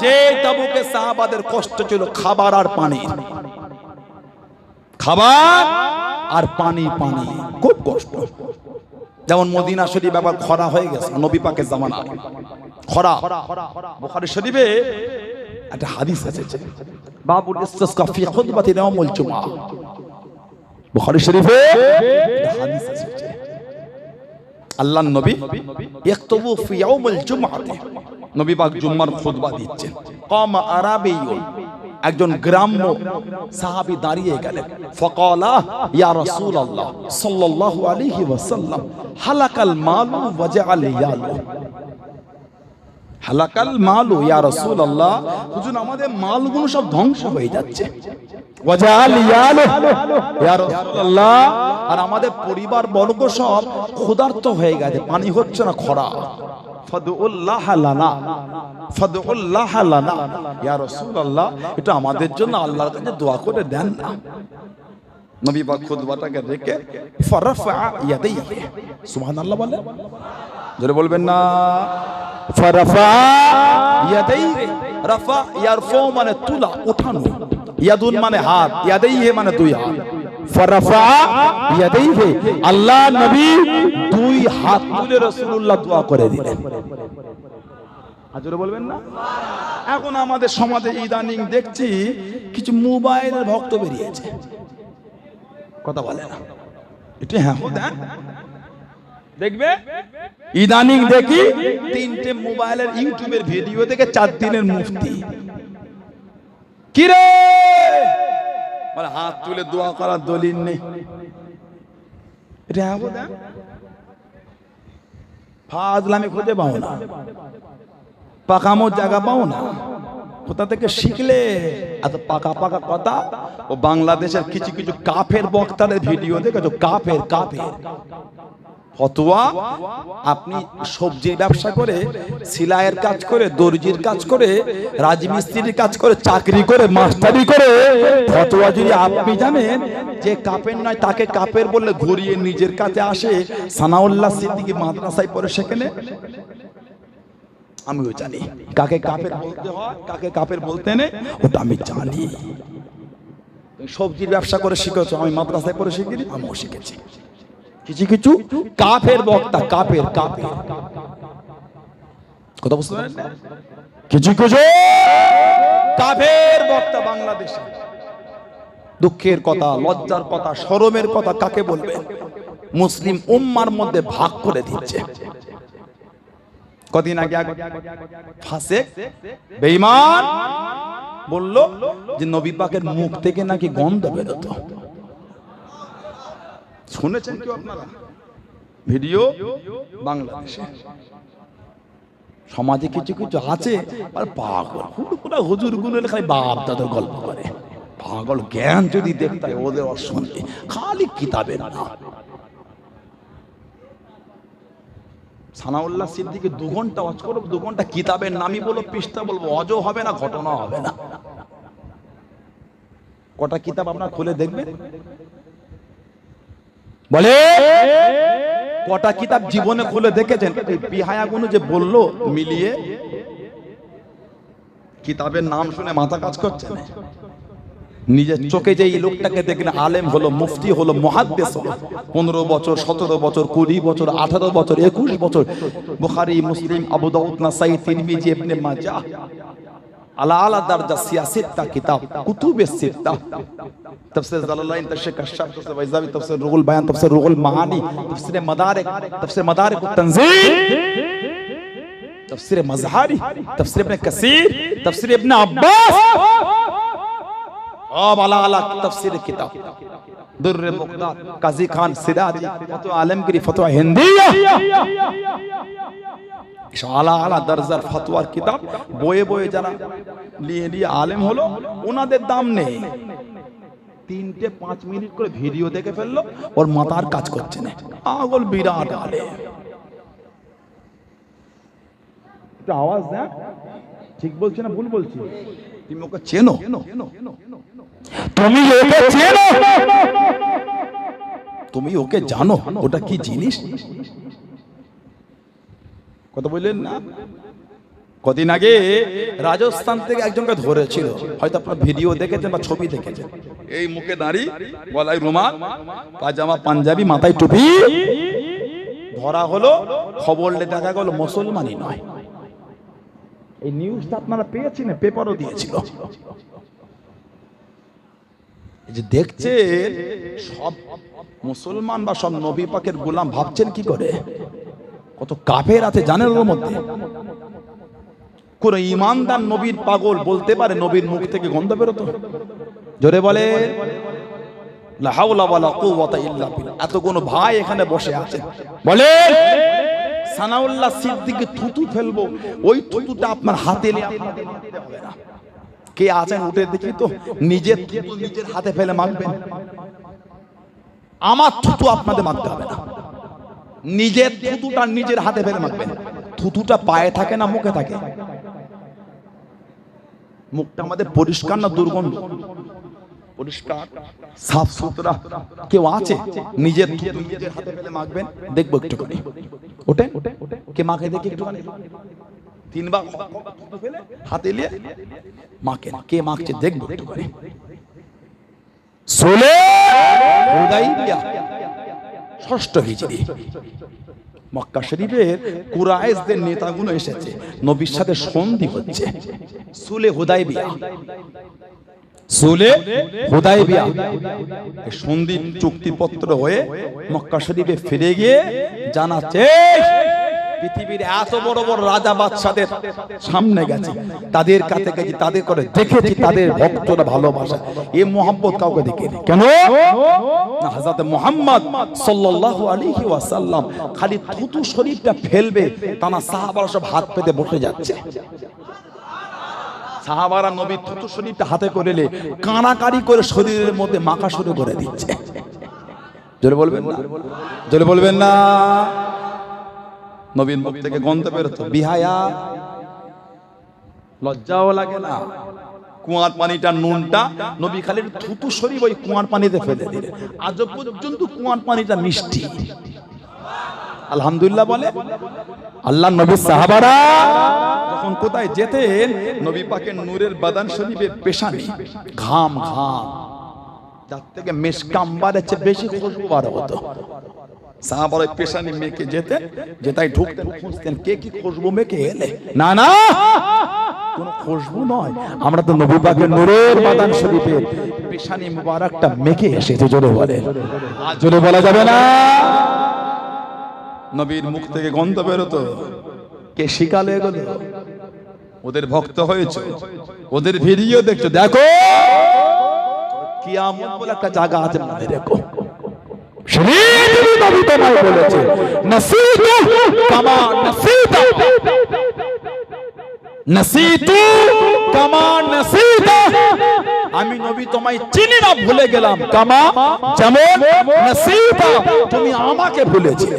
যে তাবুকে সাহাবাদের কষ্ট ছিল খাবার আর পানি, খাবার আর পানি, পানি খুব কষ্ট। যেমন মদিনা শরীফ আবার খরা হয়ে গেছে নবী পাকের জামানায়, খরা। বুখারী শরীফে একটা হাদিস আছে, বাবুল ইসতিসকা ফি খুতবাতি ইয়াউমুল জুমআহ। বুখারী শরীফে একটা হাদিস আছে, আল্লাহর নবী ইয়াকতুবু ফি ইয়াউমুল জুমআতি, নবী পাক জুম্মার খুতবা দিচ্ছেন। কামা আরাবিয়ুন, একজন গ্রাম্য সাহাবী দাঁড়িয়ে গেলেন। ফাকালা ইয়া রাসূলুল্লাহ সাল্লাল্লাহু আলাইহি ওয়াসাল্লাম হালাকাল মালু ওয়াজআল ইয়ালু, হালাকাল মালু ইয়া রাসূলুল্লাহ, হুজুর আমাদের মালগুলো সব ধ্বংস হয়ে যাচ্ছে। ওয়াজআল ইয়ালু ইয়া রাসূলুল্লাহ, আর আমাদের পরিবার বর্গ সব ক্ষুধার্ত হয়ে গেছে, পানি হচ্ছে না, খরা। ফাদউল্লাহ লানা, ফাদউল্লাহ লানা ইয়া রাসূলুল্লাহ, এটা আমাদের জন্য আল্লাহর কাছে দোয়া করে দেন না। নবী পাক খুতবাটাকে রেখে ফারাফা ইয়াদাইহি, সুবহানাল্লাহ বলে, জোরে বলবেন না। ফারাফা ইয়াদাইহি, রাফা ইয়ারফু মানে তুলা, ওঠানো, ইয়াদুন মানে হাত, ইয়াদাইহি মানে দুই হাত। ফারাফা ইয়াদাইহি, আল্লাহ নবী দুই হাত তুলে রাসূলুল্লাহ দোয়া করে দিলেন। আজরে বলবেন না। এখন আমাদের সমাজে ইদানিং দেখছি কিছু মোবাইলের ভক্ত বেরিয়েছে, কথা বলে না, এটা হ্যাঁ দেখবে। ইদানিং দেখি 3টে মোবাইলের ইউটিউবের ভিডিও থেকে 4 দিনের মুফতি, কি রে বলে হাত তুলে দোয়া করার দলিল নেই, এটা হ্যাঁ ফাজলামি খুঁজে পাও না, পাকামোর জায়গা পাও না, কোথা থেকে শিখলে এত পাকা পাকা কথা? ও বাংলাদেশের কিছু কিছু কাফের বক্তাদের ভিডিও দেখেছো, কাফের কাফের ফতোয়া। আপনি সবজির ব্যবসা করে, সিলাইয়ের কাজ করে, দর্জির কাজ করে, রাজমিস্ত্রির কাজ করে, চাকরি করে, মাস্টারি করে, ফতোয়া যদি আপনি জানেন যে কাফের নয় তাকে কাফের বললে ঘুরিয়ে নিজের কাছে আসে। সানাউল্লাহ সিদ্দিকী মাদ্রাসায় পড়ে, সেখানে আমিও জানি কাকে কাফের বলতে হয়, কাকে কাফের বলতে নেই, ওটা আমি জানি। সবজির ব্যবসা করে শিখেছো, আমি মাদ্রাসায় পড়ে শিখিনি, আমিও শিখেছি। কিছু কিছু কাফের বক্তা, কাফের কাফের কথা বুঝতে পারেন, কিছু কিছু কাফের বক্তা বাংলাদেশে। দুঃখের কথা, লজ্জার কথা, শরমের কথা কাকে বলবেন, মুসলিম উম্মার মধ্যে ভাগ করে দিচ্ছে। কদিন আগে ফাসেক বেঈমান বলল যে নবী পাকের মুখ থেকে নাকি গন্ধ বেরোতো। শুনেছেন কি আপনারা? ভিডিও বাংলাদেশে সমাজে কিছু কিছু আছে আর পাগল পুরো হুজুর গুলো খালি বাপ দাদার গল্প করে। পাগল জ্ঞান যদি দেখতে হয় ওদের অশুনতে খালি কিতাবের না। সানাউল্লাহ সিদ্দিকী 2 ঘন্টা ওয়াজ করব, 2 ঘন্টা কিতাবের নামই বলো, পৃষ্ঠা বলবো, অজও হবে না, ঘটনা হবে না। কটা কিতাব আপনারা খুলে দেখবেন? বলে কটা কিতাব জীবনে খুলে দেখেছেন? এই বিহায়াগুলো যে বললো মিলিয়ে কিতাবের নাম শুনে মাথা কাজ করছে না। নিজের চোখে যে এই লোকটাকে দেখেন আলেম হলো, মুফতি হলো, মুহাদ্দিস হলো, 15 বছর 17 বছর 20 বছর 18 বছর 21 বছর বুখারী, মুসলিম, আবু দাউদ, নাসাই, তিরমিজি, ইবনে মাজাহ, আলা আলা দরজা সিয়াসিত্তা কিতাব, কুতুবে সিত্তা, তাফসীর জালালাইন, তাফসীর কাশফ, তাফসীর বাইজাবি, তাফসীর রুহুল বায়ান, তাফসীর রুহুল মাআনি, তাফসীর মাদারিক, তাফসীর মাদারিক তানজিল, তাফসীর মাজহারি, তাফসীর ইবনে কাসির, তাফসীর ইবনে আব্বাস, আলা আলা তাফসীর কিতাব, দুররে মুকতাদ, কাজী খান সিরাজি, ফতোয়া আলমগীরি, ফতোয়া হিন্দিয়া, আলা আলা দরজার ফতোয়ার কিতাব বয়ে বয়ে যারা নিয়ে আলেম হলো, ওনাদের দাম নেই। 3-5 মিনিট করে ভিডিও দেখে ফেললো, ওর মাথার কাজ করছে না। পাগল বিরাট আলেম। একটু আওয়াজ দেন, ঠিক বলছি না ভুল বলছি? তুমি ওকে চেনো? তুমি ওকে চেনো? তুমি ওকে জানো ওটা কি জিনিস? কথা বললেন না? কদিন আগে রাজস্থান থেকে একজনকে ধরেছিল, হয়তো আপনারা ভিডিও দেখেছেন বা ছবি দেখেছেন। এই মুখে দাড়ি, গলায় রুমাল, পাজামা পাঞ্জাবি, মাথায় টুপি, ধরা হলো। খবর দেখা গেল মুসলমানই নয়। এই নিউজটা আপনারা পেয়েছেন, পেপারও দিয়েছিল। এই যে দেখছেন সব মুসলমান বা সব নবী পাকের গোলাম, ভাবছেন কি করে? কত কাফের আছে জানেন ওর মধ্যে? কোন ইমানদার নবীর পাগল বলতে পারে নবীর মুখ থেকে গন্ধ বেরোতো? জোরে বলে লা হাওলা ওয়ালা কুওয়াতা ইল্লা বিল্লাহ। এত কোন ভাই এখানে বসে আছে, বলে সানাউল্লাহ সিদ্দিকী থুতু ফেলবো, ওই থুতুটা আপনার হাতে নিয়ে আপনাকে মারতে হবে না। কে আছেন উঠে দেখি তো, নিজের থুতু নিজের হাতে ফেলে মারবেন। আমার থুতু আপনাদের মারতে হবে না, নিজের থুতুটা নিজের হাতে ফেলে মারবেন। থুতুটা পায়ে থাকে না মুখে থাকে? মুখটা আমাদের পরিষ্কার না দুর্গন্ধ? পরিষ্কার সাফ সুতরা। কেউ আছে নিজের থুতু নিজের হাতে ফেলে মাখবেন? দেখবো একটু করে। ওঠে কে মাখে দেখি একটু করে। 3 বার থুতু ফেলে হাতে নিয়ে মাখেন, কে মাখছে দেখবো একটু করে। সুলে হুদাইবিয়া 6ষ্ঠ হিজরি, মক্কা শরীফের কুরাইশদের নেতাগুলো এসেছে, নবীর সাথে সন্ধি হচ্ছে। সুলে হুদাইবিয়া, সুলে হুদাইবিয়া সন্ধি চুক্তিপত্র হয়ে মক্কা শরীফে ফিরে গিয়ে জানাচ্ছে পৃথিবীর এত বড় বড় রাজা বাদশাদের সামনে গেছে, তাদের কাছে গেছি, তাদের করে দেখেছি, তাদের ভক্তরা ভালোবাসা, এই মোহাম্মত কাউকে দেখেনি। কেন না? হযরত মুহাম্মদ সাল্লাল্লাহু আলাইহি ওয়াসাল্লাম খালি থুতু শরীফটা ফেলবে, তারা সাহাবারা সব হাত পেতে বসে যাচ্ছে। সাহাবারা নবীর থুতু শরীফটা হাতে করে নিয়ে কানাকারি করে শরীরের মধ্যে মাখা শুরু করে দিচ্ছে। জোরে বলবেন না? জোরে বলবেন না? নবীর মুখ থেকে গন্ধ বেরোতো। বিহায়া, লজ্জাও লাগে না? কুয়ার পানিটা নুনটা নবী খালির থুতু শরীফ ওই কুয়ার পানিতে ফেলে দিলেন। আজ পর্যন্ত কুয়ার পানিটা মিষ্টি। আলহামদুলিল্লাহ বলে। আল্লাহ নবীর সাহাবারা যখন কোথায় যেতেন, নবী পাকের নূরের বাদান শরীফের পেশানি ঘাম ঘাম, যার থেকে মেশকাম্বারের চেয়ে বেশি খুশবু বার হতো। সাহাবারা পেশানি মেখে যেতেন, যেটাই ঢুকতেন খুঁজতেন কে কি খুশবু মেখে এলে। না না, কোন খুশবু নয়, আমরা তো নবী পাকের নূরের বাদান শরীফের পেশানি মুবারকটা মেখে এসেছি। জোরে বলে, জোরে বলা যাবে না? নবীর মুখ থেকে গন্ধ বেরোতো। কে শিখালো এগুলো? ওদের ভক্ত হয়েছে, ওদের ভিডিও দেখছো। দেখো কিয়ামত বলে একটা জায়গা আছে, মনে রেখো। শরীফ নবী তোমায় বলেছে নাসিতু কামা নাসিতা, নাসিতু কামা নাসিতা, আমি নবী তোমায় চিনি না ভুলে গেলাম, কামা যেমন নাসিতা তুমি আমাকে ভুলেছিলে।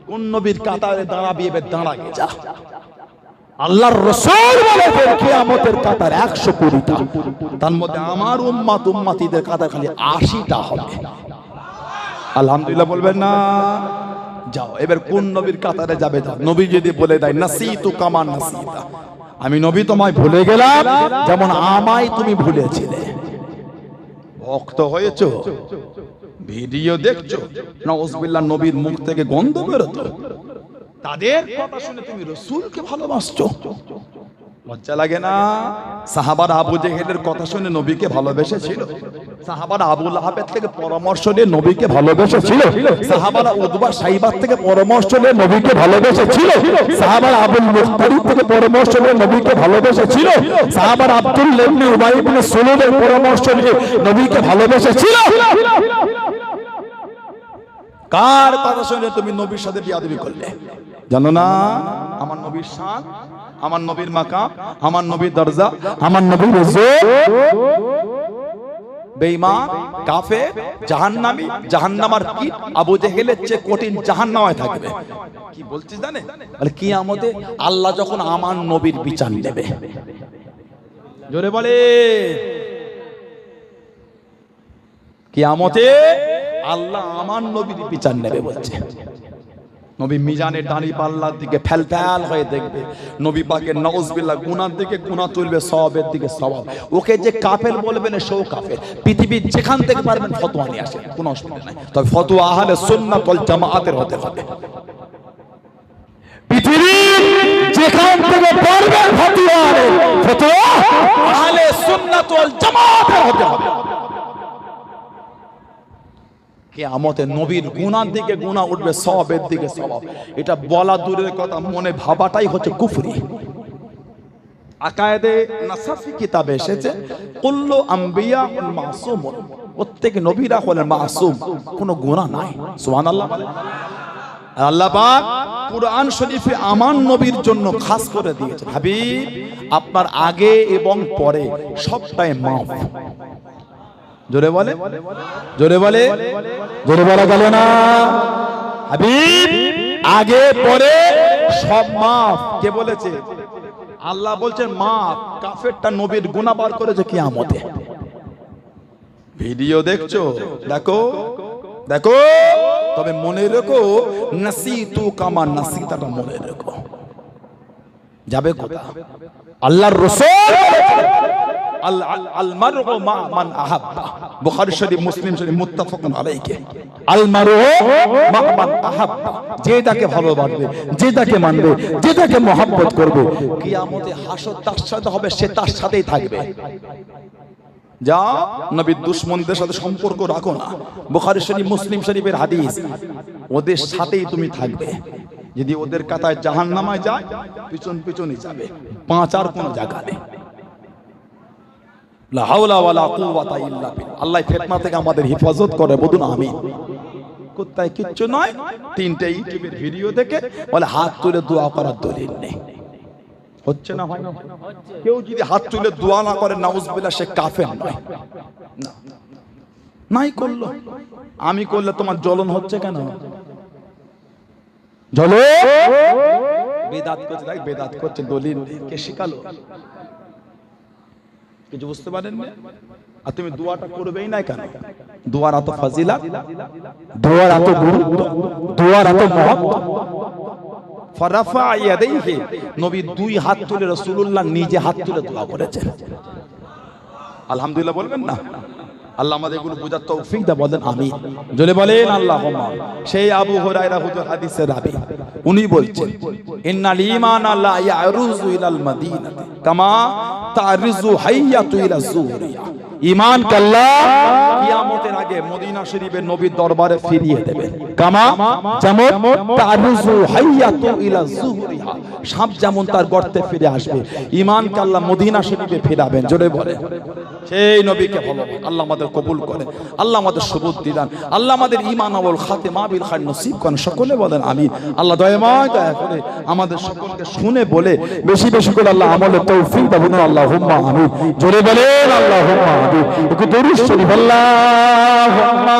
কোন নবীর কাতারে দাঁড়াবি এবার দাঁড়াগে যা। আল্লাহর রাসূল বলেছেন কিয়ামতের কাতার 120টা, তার মধ্যে আমার উম্মত উম্মতিদের কাতার খালি 80টা হবে। আলহামদুলিল্লাহ বলবেন না? যাও এবার কোন নবীর কাতারে যাবে যাও। নবী যদি বলে দেয় নাসিতু কামা নাসিতা, আমি নবী তোমায় ভুলে গেলাম যেমন আমায় তুমি ভুলেছিলে। ভক্ত হয়েছো, ভিডিও দেখছো, নাউজুবিল্লাহ নবীর মুখ থেকে গন্ধ বেরোতো, তাদের কথা শুনে তুমি রাসূলকে ভালোবাসছো, লজ্জা লাগে না? সাহাবারা আবু জেহেলের কথা শুনে নবীকে ভালোবেসেছিল, সাহাবারা আবু লাহাবের থেকে পরামর্শ নিয়ে নবীকে ভালোবেসেছিল, সাহাবারা উতবা সাইবার থেকে পরামর্শ নিয়ে নবীকে ভালোবেসেছিল, সাহাবারা আবুল মুখতারিদ থেকে পরামর্শ নিয়ে নবীকে ভালোবেসেছিল, সাহাবারা আব্দুল্লাহ ইবনে উবাই ইবনে সুলুলের পরামর্শ নিয়ে নবীকে ভালোবেসেছিল। কার কথা শুনে তুমি নবীর সাথে বিয়াদবি করলে? জানো না আমার নবীর শান, আমার নবীর মাকাম, আমার নবীর দরজা, আমার নবীর হুজুর? বেঈমান, কাফের, জাহান্নামী, জাহান্নামার কি আবু জেহেলের চেয়ে কঠিন জাহান্নামায় থাকবে। কি বলছিস জানে? বলে কিয়ামতে আল্লাহ যখন আমার নবীর বিচার নেবে, জোরে বলে কিয়ামতে আল্লাহ আমার নবীর বিচার নেবে বলছে। নবী মিজানের দাঁড়ি পাল্লার দিকে ফেল ফেল হয়ে দেখবে, নবী পাকের নাউজুবিল্লাহ গুনার দিকে গুনাহ তুলবে, সওয়াবের দিকে সওয়াব। ওকে যে কাফের বলবেন সেও কাফের। পৃথিবীর যেখান থেকে পারবেন ফতোয়া নিয়ে আসেন, কোনো অসুবিধা নাই, তবে ফতোয়া আহলে সুন্নাত ওয়াল জামাআতের হতে হবে। পৃথিবীর যেখান থেকে পারবেন ফতোয়া আহলে সুন্নাত ওয়াল জামাআতের হতে হবে। কিয়ামতে নবীর গুনার দিকে গুনাহ উঠবে, সওয়াবের দিকে সওয়াব। এটা বলা দূরের কথা, মনে ভাবাটাই হচ্ছে কুফরি। আকায়েদে নাসাফি কিতাবে এসেছে কুল্লু আম্বিয়াউল মাসুমুন, প্রত্যেক নবীরা হলেন মাসুম, কোনো গুনাহ নাই। সুবহানাল্লাহ। আল্লাহ পাক কুরআন শরীফে আমার নবীর জন্য খাস করে দিয়েছেন, হাবিব আপনার আগে এবং পরে সবটাই মাফ। জোরে বলে, জোরে বলে, জোরে বলা গেল না? হাবিব আগে পরে সব মাফ। কে বলেছে? আল্লাহ বলছেন মাফ। কাফেরটা নবীর গুনাহ বার করেছে কিয়ামতে। ভিডিও দেখছো? দেখো দেখো, তবে মনে রেখো নাসিতু কামা নাসিতাটা মনে রেখো। যাবে কোথা? আল্লাহর রাসূল আল মারউ মা মান আহাব্বা, বুখারী শরীফ, মুসলিম শরীফ, মুত্তাফাকুন আলাইহি। আল মারউ মা মান আহাব্বা, যে যাকে ভালোবাসবে, যে যাকে মানবে, যে যাকে মহব্বত করবে, কিয়ামতে হাসর তার সাথে হবে, সে তার সাথেই থাকবে। যা নবীর দুশমনদের সাথে সম্পর্ক রাখো না। বুখারী শরীফ, মুসলিম শরীফের হাদিস, ওদের সাথেই তুমি থাকবে। যদি ওদের কাতায় জাহান্নামায় যায়, পিছন পিছনই যাবে, বাঁচার কোনো জায়গা নেই। লা হাওলা ওয়ালা কুওয়াতা ইল্লা বিল্লাহ। আল্লাহ ফিতনা থেকে আমাদের হেফাজত করে, বলুন আমিন। কোথায় কিচ্ছু নয়, তিনটে ইউটিউবের ভিডিও দেখে বলে হাত তুলে দোয়া করার দলিল নেই। হচ্ছে না ভাই? কেউ যদি হাত তুলে দোয়া না করে নাউজুবিল্লাহ, সে কাফের নয়। না নাই করলো, আমি করলে তোমার জ্বলন হচ্ছে কেন? জ্বলে বেদাত করছে, তাই বেদাত করছে, দলিল কে শিখালো? কিছু বুঝতে পারেন না? আর তুমি দোয়াটা করবেই না কেন? দোয়ার এত ফাজিলাত, দোয়ার এত গুরুত্ব, দোয়ার এত মহব্বত। ফারাফা ইয়াদাইহি, নবী দুই হাত তুলে রাসূলুল্লাহ নিজে হাত তুলে দোয়া করেছেন। আলহামদুলিল্লাহ বলবেন না? আল্লাহ আমাদের এগুলো বোঝার তৌফিক দাও, বলেন আমিন। জোরে বলেন আল্লাহুম্মা। সেই আবু হুরায়রা হুজুর হাদিসের রাবী, উনি বলছেন ইন্নাল ঈমানা লা ইয়ারুজু ইলাল মাদিনাতি কামা তারিজু হাইয়াতু ইলা যুরিয়া। ঈমান আল্লাহ কিয়ামতের আগে মদিনা শরীফের নবীর দরবারে ফিরিয়ে দেবেন, কামা যেমন তারিজু হাইয়াতু ইলা যুরিয়া, সাপ যেমন তার গর্তে ফিরে আসবে, ঈমানকে আল্লাহ মদিনা শরীফে ফিরাবেন। জোরে বলে সেই নবীকে ভালো আল্লাহ আমাদের কবুল করেন, আল্লাহ আমাদের সুবুদ্ধি দান, আল্লাহ আমাদের ঈমান আমল খাতেমা বিল খায়র নসিব করেন। সকলে বলেন আমিন। আল্লাহ দয়াময় দয়া করে আমাদের সকলকে শুনে বলে বেশি বেশি করে আল্লাহ আমলের তৌফিক দান। আল্লাহুম্মা আমিন। জোরে বলেন আল্লাহুম্মা আমিন। একটু দরুদ শরীফ আল্লাহুম্মা